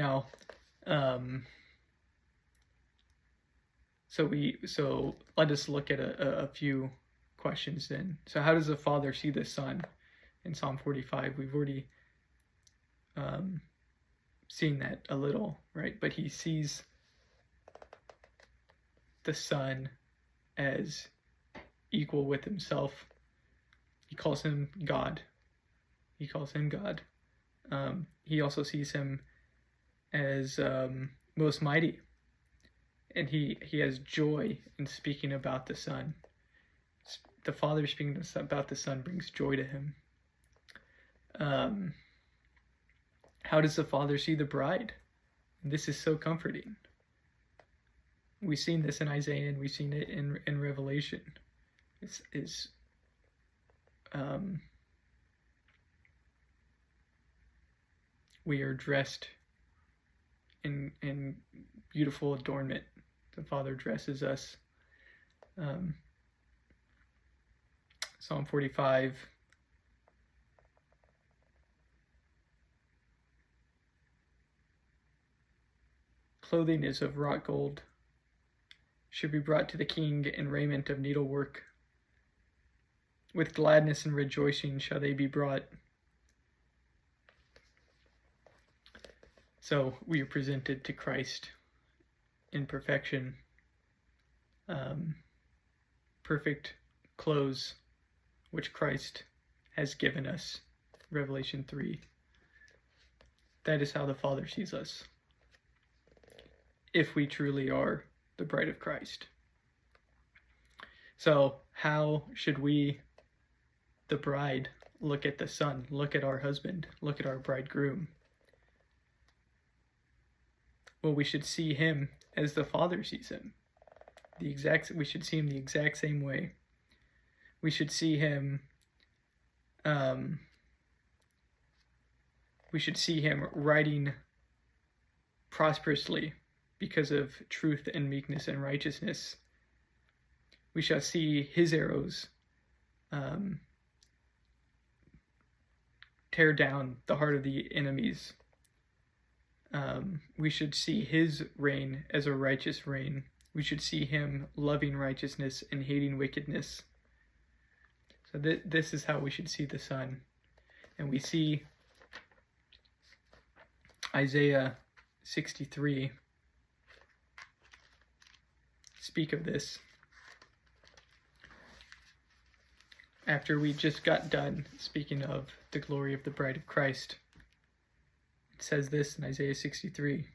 now, so let us look at a few questions then. So how does the Father see the Son in Psalm 45? We've already seen that a little, right? But he sees the Son as equal with himself. He calls him God. He also sees him as most mighty, and he has joy in speaking about the Son. The Father speaking about the Son brings joy to him. How does the Father see the bride? And this is so comforting. We've seen this in Isaiah, and we've seen it in Revelation. We are dressed in beautiful adornment. The Father dresses us. Psalm 45. Clothing is of wrought gold, should be brought to the king in raiment of needlework. With gladness and rejoicing shall they be brought. So we are presented to Christ in perfection, perfect clothes, which Christ has given us. Revelation 3. That is how the Father sees us, if we truly are the bride of Christ. So how should we, the bride, look at the Son, look at our husband, look at our bridegroom? Well, we should see him as the Father sees him. We should see him the exact same way. We should see him riding prosperously because of truth and meekness and righteousness. We shall see his arrows tear down the heart of the enemies. We should see his reign as a righteous reign. We should see him loving righteousness and hating wickedness. So this is how we should see the Son. And we see Isaiah 63 speak of this. After we just got done speaking of the glory of the bride of Christ, it says this in Isaiah 63.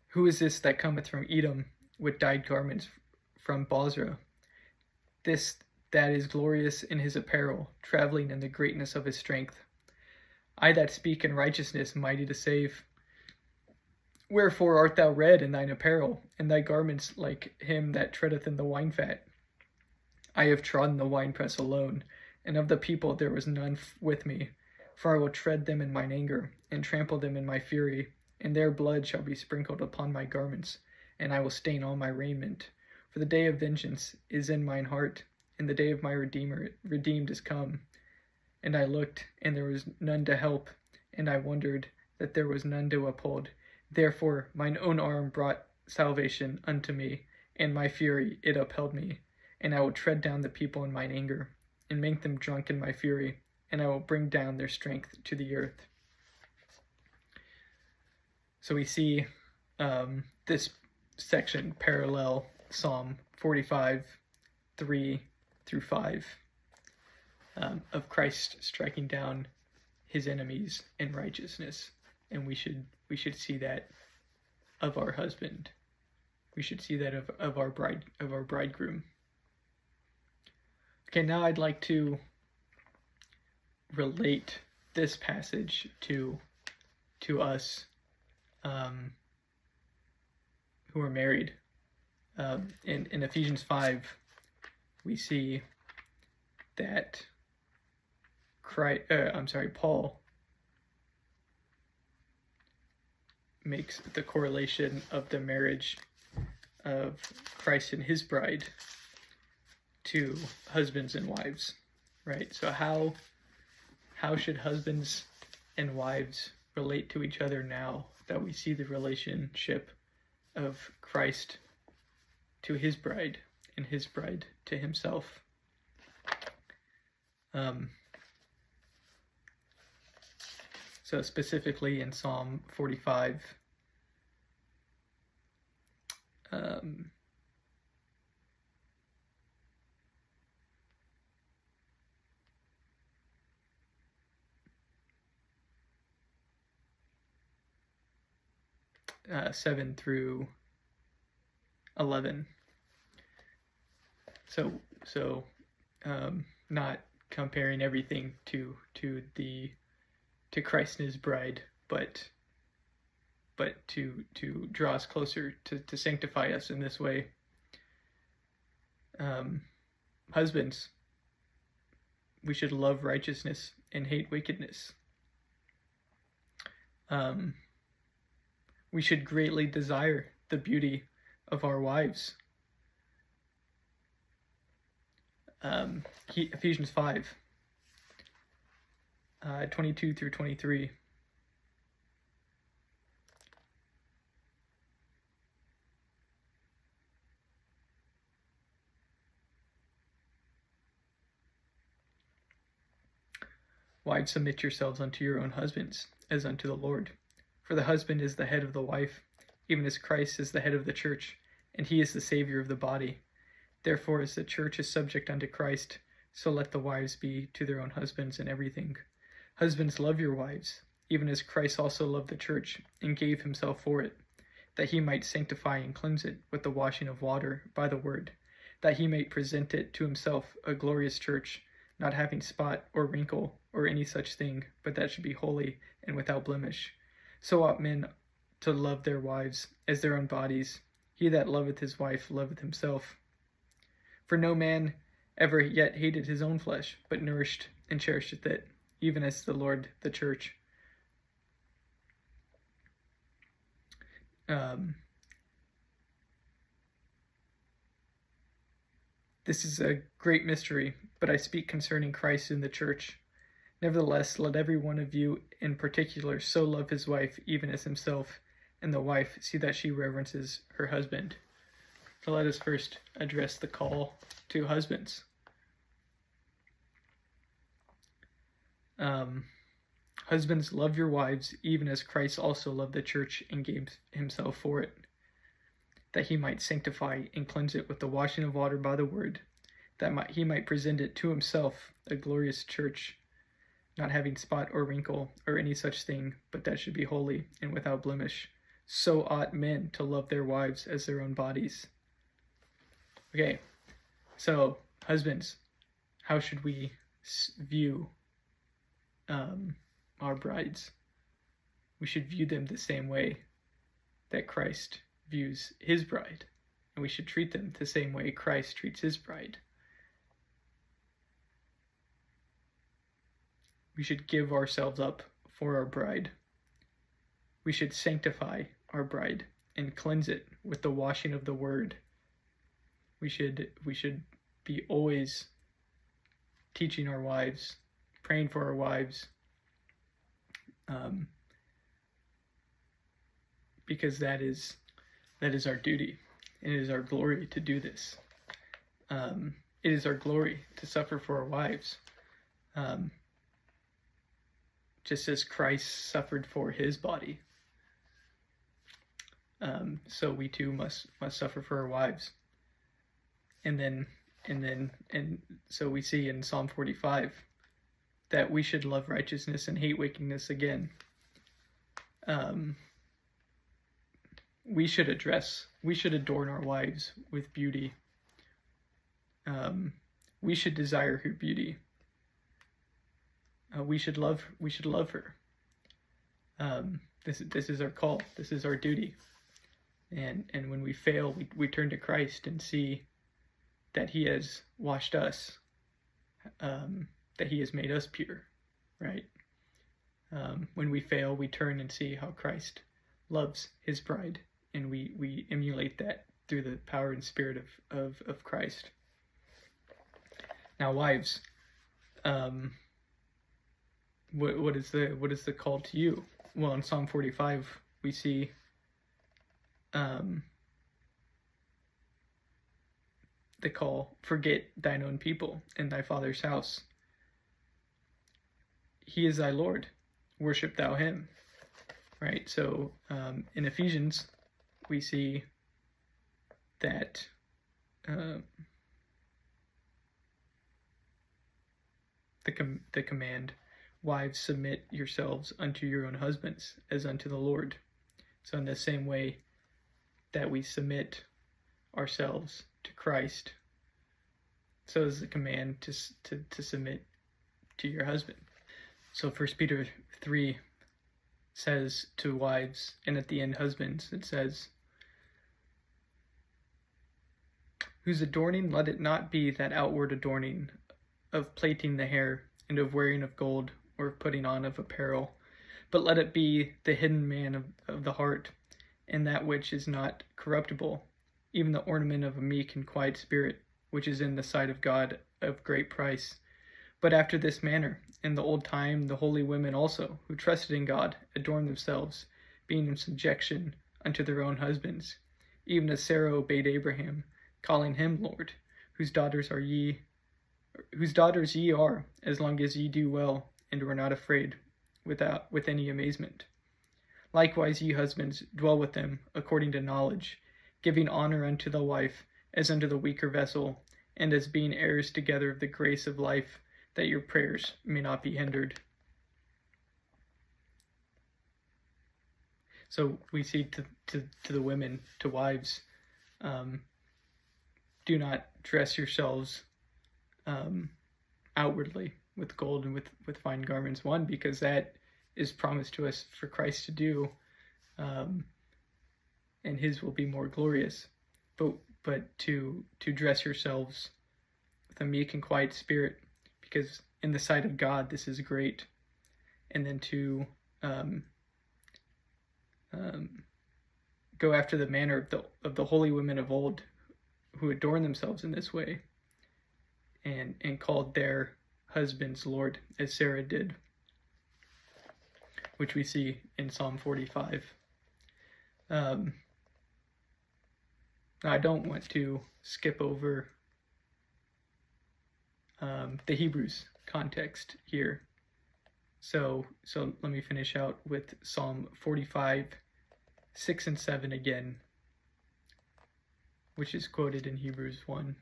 Who is this that cometh from Edom with dyed garments from Bozrah? This that is glorious in his apparel, traveling in the greatness of his strength. I that speak in righteousness, mighty to save. Wherefore art thou red in thine apparel, and thy garments like him that treadeth in the wine fat? I have trodden the winepress alone, and of the people there was none with me. For I will tread them in mine anger, and trample them in my fury, and their blood shall be sprinkled upon my garments, and I will stain all my raiment. For the day of vengeance is in mine heart, and the day of my redeemed is come. And I looked, and there was none to help, and I wondered that there was none to uphold. Therefore mine own arm brought salvation unto me, and my fury it upheld me. And I will tread down the people in mine anger, and make them drunk in my fury, and I will bring down their strength to the earth. So we see this section parallel Psalm 45, 3 through 5, of Christ striking down his enemies in righteousness. And we should see that of our husband. We should see that of our bridegroom. Okay, now I'd like to relate this passage to us who are married. In Ephesians 5, we see that Paul makes the correlation of the marriage of Christ and his bride to husbands and wives, right? So how should husbands and wives relate to each other now that we see the relationship of Christ to his bride and his bride to himself. So specifically in Psalm 45, 7 through 11. So not comparing everything to Christ and his bride, but to draw us closer, to sanctify us in this way. Husbands, we should love righteousness and hate wickedness. We should greatly desire the beauty of our wives. Ephesians 5, 22 through 23. Wives, submit yourselves unto your own husbands, as unto the Lord. For the husband is the head of the wife, even as Christ is the head of the church, and he is the Savior of the body. Therefore, as the church is subject unto Christ, so let the wives be to their own husbands in everything. Husbands, love your wives, even as Christ also loved the church, and gave himself for it, that he might sanctify and cleanse it with the washing of water by the word, that he might present it to himself a glorious church, not having spot or wrinkle or any such thing, but that should be holy and without blemish. So ought men to love their wives as their own bodies. He that loveth his wife loveth himself. For no man ever yet hated his own flesh, but nourished and cherisheth it, even as the Lord the church. This is a great mystery, but I speak concerning Christ and the church. Nevertheless, let every one of you in particular so love his wife even as himself, and the wife see that she reverences her husband. So let us first address the call to husbands. Husbands, love your wives even as Christ also loved the church and gave himself for it, that he might sanctify and cleanse it with the washing of water by the word, that he might present it to himself a glorious church, not having spot or wrinkle or any such thing, but that should be holy and without blemish. So ought men to love their wives as their own bodies. Okay, so husbands, how should we view our brides? We should view them the same way that Christ views his bride, and we should treat them the same way Christ treats his bride. We should give ourselves up for our bride. We should sanctify our bride and cleanse it with the washing of the word. We should be always teaching our wives, praying for our wives, because that is our duty. It is our glory to do this. It is our glory to suffer for our wives. Just as Christ suffered for his body, so we too must suffer for our wives. And so we see in Psalm 45 that we should love righteousness and hate wickedness again. We should adorn our wives with beauty. We should desire her beauty. We should love her. This is our call. This is our duty. And when we fail, we turn to Christ and see that he has washed us, that he has made us pure, right? When we fail, we turn and see how Christ loves his bride, and we emulate that through the power and spirit of Christ. Now, wives, what is the call to you? well, in Psalm 45, we see the call, forget thine own people in thy father's house. He is thy Lord, worship thou him, right? So in Ephesians, we see that the command, wives, submit yourselves unto your own husbands as unto the Lord. So in the same way that we submit ourselves to Christ, so is the command to submit to your husband. So 1 Peter 3 says to wives, and at the end husbands, it says, whose adorning let it not be that outward adorning of plaiting the hair, and of wearing of gold, or of putting on of apparel, but let it be the hidden man of the heart, and that which is not corruptible, even the ornament of a meek and quiet spirit, which is in the sight of God of great price. But after this manner, in the old time, the holy women also, who trusted in God, adorned themselves, being in subjection unto their own husbands, even as Sarah obeyed Abraham, calling him Lord, whose daughters ye are, as long as ye do well, and are not afraid with any amazement. Likewise ye husbands, dwell with them according to knowledge, giving honor unto the wife as unto the weaker vessel, and as being heirs together of the grace of life, that your prayers may not be hindered. So we see to the women, to wives, do not dress yourselves outwardly with gold and with fine garments. One, because that is promised to us for Christ to do, and his will be more glorious. But to dress yourselves with a meek and quiet spirit, because in the sight of God this is great. And then to go after the manner of the holy women of old, who adorn themselves in this way, and called their husbands Lord, as Sarah did, which we see in Psalm 45. I don't want to skip over the Hebrews context here. So let me finish out with Psalm 45, 6 and 7 again, which is quoted in Hebrews 1.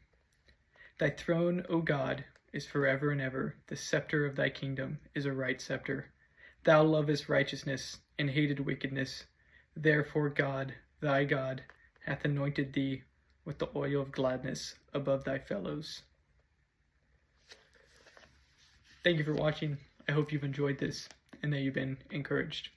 Thy throne, O God, is forever and ever. The scepter of thy kingdom is a right scepter. Thou lovest righteousness and hated wickedness. Therefore God, thy God, hath anointed thee with the oil of gladness above thy fellows. Thank you for watching. I hope you've enjoyed this and that you've been encouraged.